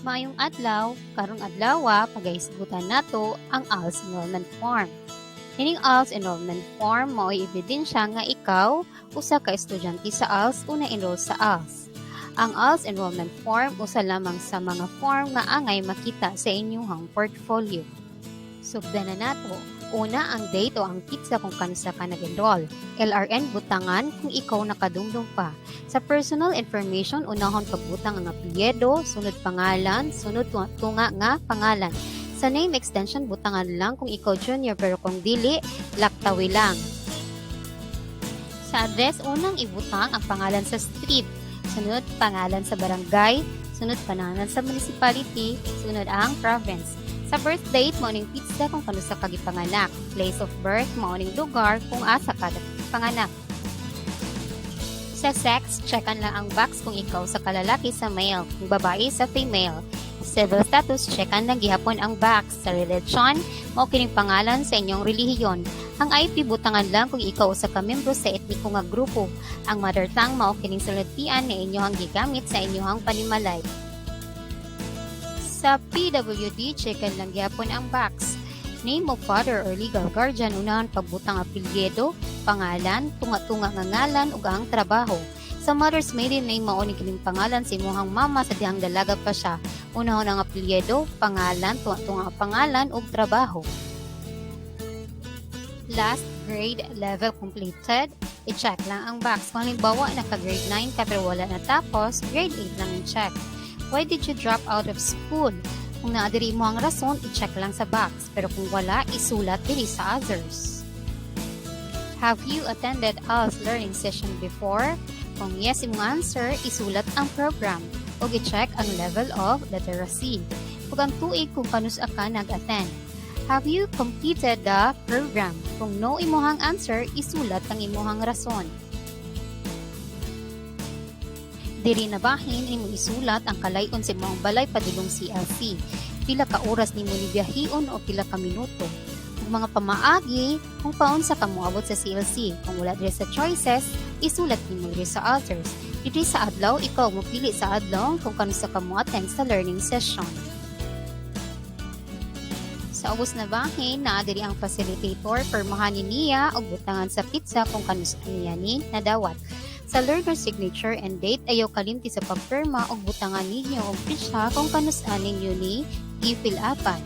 Maayong adlaw, karong adlaw pagahisgutan nato ang ALS enrollment form. Ining ALS enrollment form mao'y ebidensya nga ikaw usa ka estudyante sa ALS o na-enroll sa ALS. Ang ALS enrollment form usa lamang sa mga form nga angay makita sa inyong portfolio. Sugdan na nato. Una, ang date o ang kitsa kung kansa ka nag-enroll. LRN butangan kung ikaw nakadumdum pa. Sa personal information, unahon pagbutang ang apelyido, sunod pangalan, sunod tunga nga pangalan. Sa name extension, butangan lang kung ikaw junior pero kung dili, laktawi lang. Sa address, unang ibutang ang pangalan sa street, sunod pangalan sa barangay, sunod pangalan sa municipality, sunod ang province. Sa birth date, maoning pizza kung kano sa kagipanganak. Place of birth, maoning lugar kung asa ka panganak. Sa sex, checkan lang ang box kung ikaw sa kalalaki sa male, kung babae sa female. Civil status, checkan lang gihapon ang box. Sa religion, mao kining pangalan sa inyong relihiyon. Ang IP butangan lang kung ikaw sa kamembro sa etniko nga grupo. Ang mother tongue mao kining sulatian na inyohang gigamit sa inyohang panimalay. Sa PWD, checkan lang gyapon ang box. Name of father or legal guardian, unahan pagbutang apelyido, pangalan, tunga-tunga nga ngalan ug ang trabaho. Sa mother's maiden name mauni kining pangalan sa imong mama sa dihang dalaga pa siya. Unahon ang apelyido, pangalan, tunga-tunga pangalan ug trabaho. Last grade level completed, i-check lang ang box. Kung halimbawa naka-grade 9 ka pero wala natapos, grade 8 lang i-check. Why did you drop out of school? Kung naadiri mo ang rason, i-check lang sa box. Pero kung wala, isulat diri sa others. Have you attended ALS learning session before? Kung yes imong answer, isulat ang program. O i-check ang level of literacy. Ug ang tuig kung kanus ka nag-attend. Have you completed the program? Kung no imuhang answer, isulat ang imuhang rason. Diri na bahin imo isulat ang kalayon sa imong balay padulong CLC. Pila ka oras nimo ni biyahion o pila ka minuto. Ug mga pamaagi kung paunsa ka moabot sa CLC. Kung wala diri sa choices, isulat nimo diri sa others. Diri sa adlaw, ikaw mopili sa adlaw kung kanus ka mo attend sa learning session. Sa ubos na bahin, naa diri ang facilitator, permahanin niya o butangan sa pizza kung kanus niya ni nadawat. Sa learner signature and date, ayaw kalimti sa pagpirma o butangan ninyo o pisya kung kanus-anin ninyo ni i-fill upan.